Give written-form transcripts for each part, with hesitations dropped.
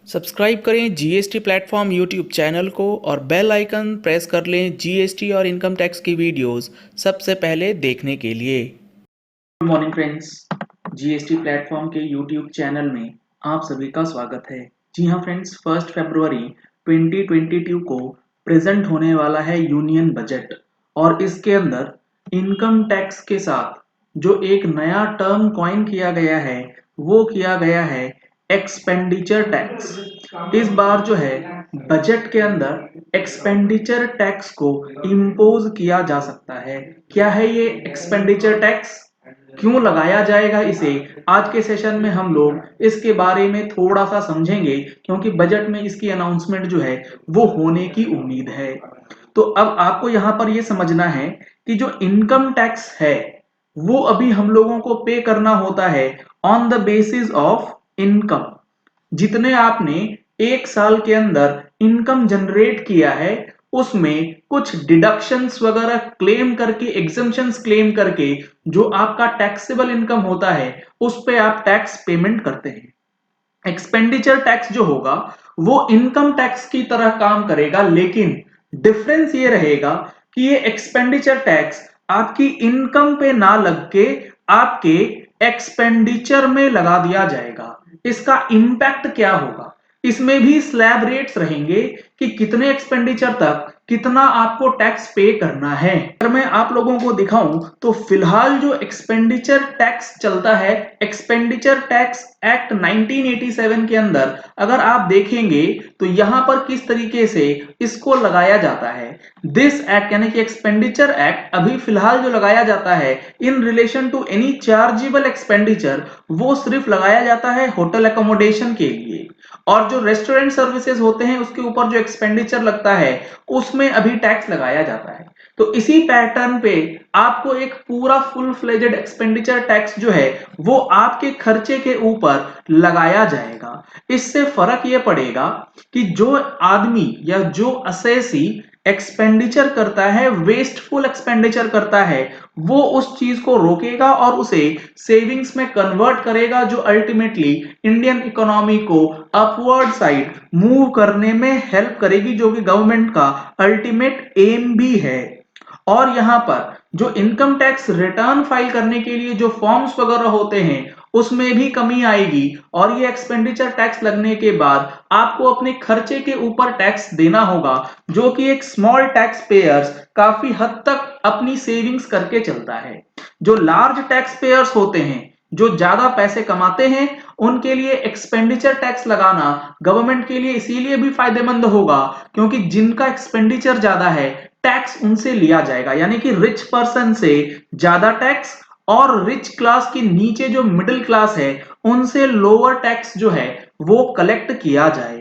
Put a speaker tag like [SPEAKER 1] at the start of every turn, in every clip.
[SPEAKER 1] Subscribe करें GST platform YouTube channel को और बेल आइकन प्रेस कर लें जीएसटी और इनकम टैक्स की वीडियोस सबसे पहले देखने के लिए।
[SPEAKER 2] Good morning friends, GST platform के यूट्यूब चैनल में आप सभी का स्वागत है। जी हाँ फ्रेंड्स, 1 फरवरी 2022 को प्रेजेंट होने वाला है यूनियन बजट और इसके अंदर इनकम टैक्स के साथ जो एक नया टर्म कॉइन किया गया है वो किया गया है एक्सपेंडिचर टैक्स। इस बार जो है बजट के अंदर एक्सपेंडिचर टैक्स को इम्पोज किया जा सकता है। क्या है ये एक्सपेंडिचर टैक्स, क्यों लगाया जाएगा इसे, आज के सेशन में हम लोग इसके बारे में थोड़ा सा समझेंगे क्योंकि बजट में इसकी अनाउंसमेंट जो है वो होने की उम्मीद है। तो अब आपको यहाँ पर ये समझना है कि जो इनकम टैक्स है वो अभी हम लोगों को पे करना होता है on the basis of income. जितने आपने एक साल के अंदर इनकम जनरेट किया है उसमें कुछ डिडक्शंस वगैरह क्लेम करके, एग्जम्पशंस क्लेम करके जो आपका टैक्सेबल इनकम होता है उस पे आप टैक्स पेमेंट करते हैं। एक्सपेंडिचर टैक्स जो होगा वो इनकम टैक्स की तरह काम करेगा, लेकिन डिफरेंस ये रहेगा कि ये एक्सपेंडिचर टैक्स आपकी इनकम पे ना लग के आपके एक्सपेंडिचर में लगा दिया जाएगा। इसका इंपैक्ट क्या होगा, इसमें भी स्लैब रेट्स रहेंगे कि कितने एक्सपेंडिचर तक कितना आपको टैक्स पे करना है। अगर मैं आप लोगों को दिखाऊं तो फिलहाल जो एक्सपेंडिचर टैक्स चलता है, एक्सपेंडिचर टैक्स एक्ट 1987 के अंदर अगर आप देखेंगे तो यहां पर किस तरीके से इसको लगाया जाता है। दिस एक्ट यानी कि एक्सपेंडिचर एक्ट अभी फिलहाल जो लगाया जाता है in relation to any chargeable expenditure, वो सिर्फ लगाया जाता है होटल एकोमोडेशन के लिए, और जो रेस्टोरेंट सर्विसेज होते हैं उसके ऊपर जो एक्सपेंडिचर लगता है उसमें अभी टैक्स लगाया जाता है। तो इसी पैटर्न पे आपको एक पूरा फुल फ्लेजेड एक्सपेंडिचर टैक्स जो है वो आपके खर्चे के ऊपर लगाया जाएगा। इससे फर्क ये पड़ेगा कि जो आदमी या जो असेसी एक्सपेंडिचर करता है, वेस्टफुल एक्सपेंडिचर करता है, वो उस चीज को रोकेगा और उसे सेविंग्स में कन्वर्ट करेगा, जो अल्टीमेटली इंडियन इकोनॉमी को अपवर्ड साइड मूव करने में हेल्प करेगी, जो कि गवर्नमेंट का अल्टीमेट एम भी है। और यहां पर जो इनकम टैक्स रिटर्न फाइल करने के लिए जो फॉर्म्स वगैरह होते हैं उसमें भी कमी आएगी, और ये एक्सपेंडिचर टैक्स लगने के बाद आपको अपने खर्चे के ऊपर टैक्स देना होगा, जो कि एक स्मॉल टैक्स पेयर्स काफी हद तक अपनी सेविंग्स करके चलता है। जो लार्ज टैक्स पेयर्स होते हैं, जो ज्यादा पैसे कमाते हैं, उनके लिए एक्सपेंडिचर टैक्स लगाना गवर्नमेंट के लिए इसीलिए भी फायदेमंद होगा क्योंकि जिनका एक्सपेंडिचर ज्यादा है टैक्स उनसे लिया जाएगा, यानी कि रिच पर्सन से ज्यादा टैक्स और रिच क्लास के नीचे जो मिडिल क्लास है उनसे लोअर टैक्स जो है वो कलेक्ट किया जाए।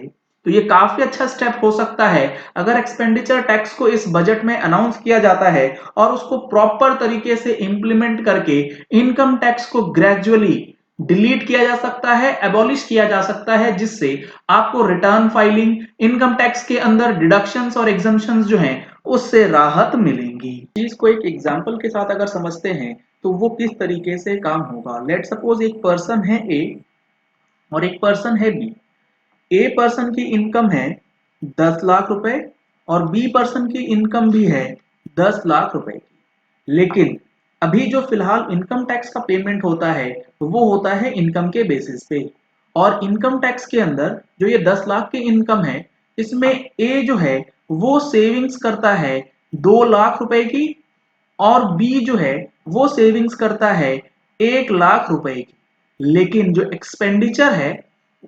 [SPEAKER 2] तो ये काफी अच्छा स्टेप हो सकता है अगर एक्सपेंडिचर टैक्स को इस बजट में अनाउंस किया जाता है और उसको प्रॉपर तरीके से इंप्लीमेंट करके इनकम टैक्स को ग्रेजुअली डिलीट किया जा सकता है, एबॉलिश किया जा सकता है, जिससे आपको रिटर्न फाइलिंग, इनकम टैक्स के अंदर डिडक्शंस और एग्जम्पशंस जो हैं उससे राहत मिलेंगी। चीज को एक एग्जांपल के साथ अगर समझते हैं तो वो किस तरीके से काम होगा। लेट सपोज एक पर्सन है ए और एक पर्सन है बी। ए पर्सन की इनकम है 10 लाख रुपए और बी पर्सन की इनकम भी है 10 लाख रुपए की, लेकिन अभी जो फिलहाल इनकम टैक्स का पेमेंट होता है वो होता है इनकम के बेसिस पे। और इनकम टैक्स के अंदर जो ये 10 लाख की इनकम है इसमें ए जो है वो सेविंग्स करता है 2 लाख रुपए की, और बी जो है वो सेविंग्स करता है 1 लाख रुपए की। लेकिन जो एक्सपेंडिचर है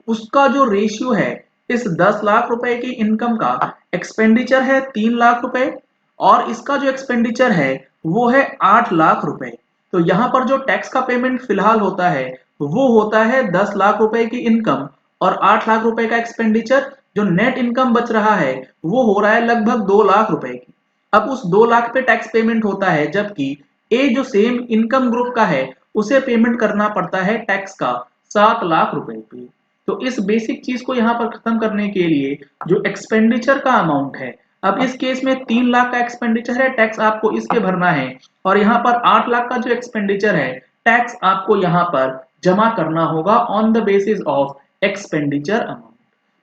[SPEAKER 2] उसका जो रेशियो है, इस 10 लाख रुपए की इनकम का एक्सपेंडिचर है 3 लाख रुपए और इसका जो एक्सपेंडिचर है वो है 8 लाख रुपए। तो यहां पर जो टैक्स का पेमेंट फिलहाल होता है वो होता है 10 लाख रुपए की इनकम और 8 लाख रुपए का एक्सपेंडिचर। जो नेट इनकम बच रहा है वो हो रहा है लगभग 2 लाख रुपए की। अब उस 2 लाख पे टैक्स पेमेंट होता है, जबकि ए जो सेम इनकम ग्रुप का है उसे पेमेंट करना पड़ता है टैक्स का 7 लाख रुपए पे। तो इस बेसिक चीज को यहाँ पर खत्म करने के लिए जो एक्सपेंडिचर का अमाउंट है, अब इस केस में 3 लाख का एक्सपेंडिचर है, टैक्स आपको इस पे भरना है, और यहाँ पर 8 लाख का जो एक्सपेंडिचर है टैक्स आपको यहाँ पर जमा करना होगा on the basis of expenditure amount.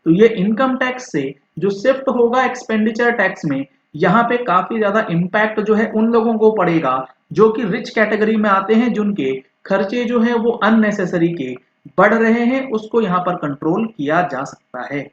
[SPEAKER 2] तो ये इनकम टैक्स से जो शिफ्ट होगा एक्सपेंडिचर टैक्स में, यहाँ पे काफी ज्यादा इम्पैक्ट जो है उन लोगों को पड़ेगा जो कि रिच कैटेगरी में आते हैं, जिनके खर्चे जो है वो अननेसेसरी के बढ़ रहे हैं, उसको यहाँ पर कंट्रोल किया जा सकता है।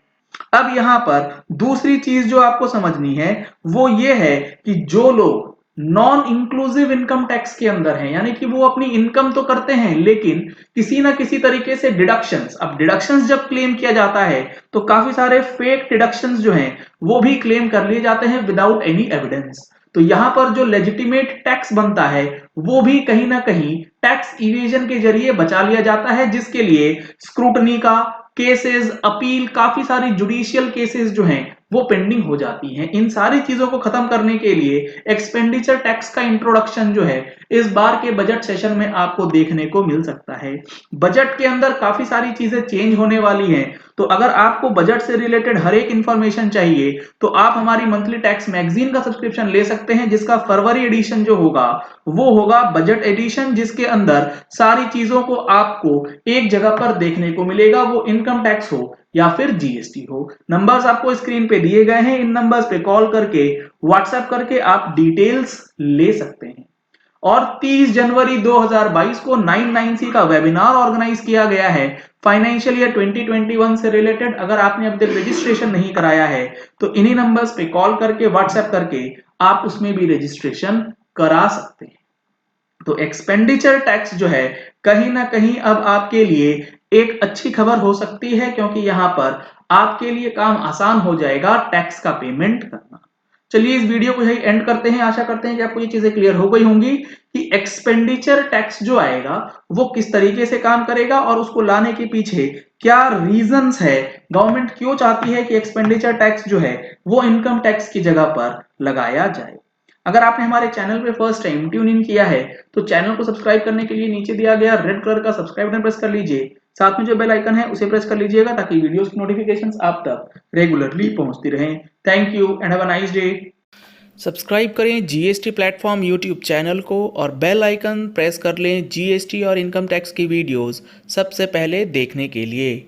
[SPEAKER 2] अब यहाँ पर दूसरी चीज जो आपको समझनी है वो ये है कि जो लोग नॉन इंक्लूसिव इनकम टैक्स के अंदर हैं, यानी कि वो अपनी इनकम तो करते हैं लेकिन किसी ना किसी तरीके से डिडक्शंस, अब डिडक्शंस जब क्लेम किया जाता है तो काफी सारे फेक डिडक्शंस जो हैं वो भी क्लेम कर लिए जाते हैं विदाउट एनी एविडेंस। तो यहां पर जो लेजिटिमेट टैक्स बनता है वो भी कहीं ना कहीं टैक्स इवेजन के जरिए बचा लिया जाता है, जिसके लिए स्क्रूटनी का केसेस, अपील, काफी सारी जुडिशियल केसेस जो हैं वो पेंडिंग हो जाती हैं। इन सारी चीजों को खत्म करने के लिए एक्सपेंडिचर टैक्स का इंट्रोडक्शन जो है इस बार के बजट सेशन में आपको देखने को मिल सकता है। बजट के अंदर काफी सारी चीजें चेंज होने वाली हैं, तो अगर आपको बजट से रिलेटेड हर एक इंफॉर्मेशन चाहिए तो आप हमारी मंथली टैक्स मैगजीन का सब्सक्रिप्शन ले सकते हैं, जिसका फरवरी एडिशन जो होगा वो होगा बजट एडिशन, जिसके अंदर सारी चीजों को आपको एक जगह पर देखने को मिलेगा, वो इनकम टैक्स हो या फिर जीएसटी हो। नंबर्स आपको स्क्रीन पे दिए गए हैं, इन नंबर्स पे कॉल करके, व्हाट्सएप करके आप डिटेल्स ले सकते हैं। और 30 जनवरी 2022 को 99C का वेबिनार ऑर्गेनाइज किया गया है फाइनेंशियल ईयर 2021 से रिलेटेड। अगर आपने अब तक रजिस्ट्रेशन नहीं कराया है तो इन्हीं नंबर्स पे कॉल करके, व्हाट्सएप करके आप उसमें भी रजिस्ट्रेशन करा सकते हैं। तो एक्सपेंडिचर टैक्स जो है कहीं ना कहीं अब आपके लिए एक अच्छी खबर हो सकती है, क्योंकि यहां पर आपके लिए काम आसान हो जाएगा टैक्स का पेमेंट करना। चलिए इस वीडियो को यही एंड करते हैं। आशा करते हैं कि आपको ये चीजें क्लियर हो गई होंगी कि एक्सपेंडिचर टैक्स जो आएगा वो किस तरीके से काम करेगा और उसको लाने के पीछे क्या रीजंस है, गवर्नमेंट क्यों चाहती है कि एक्सपेंडिचर टैक्स जो है वो इनकम टैक्स की जगह पर लगाया जाए। अगर आपने हमारे चैनल पे फर्स्ट टाइम ट्यून इन किया है तो चैनल को सब्सक्राइब करने के लिए नीचे दिया गया रेड कलर का सब्सक्राइब बटन प्रेस कर लीजिए, साथ में जो बेल आइकन है उसे प्रेस कर लीजिएगा ताकि वीडियोस की नोटिफिकेशंस आप तक रेगुलरली पहुंचती रहें। Thank you and have a nice day.
[SPEAKER 1] Subscribe करें जीएसटी प्लेटफॉर्म यूट्यूब चैनल को और बेल आइकन प्रेस कर लें जीएसटी और इनकम टैक्स की वीडियोस सबसे पहले देखने के लिए।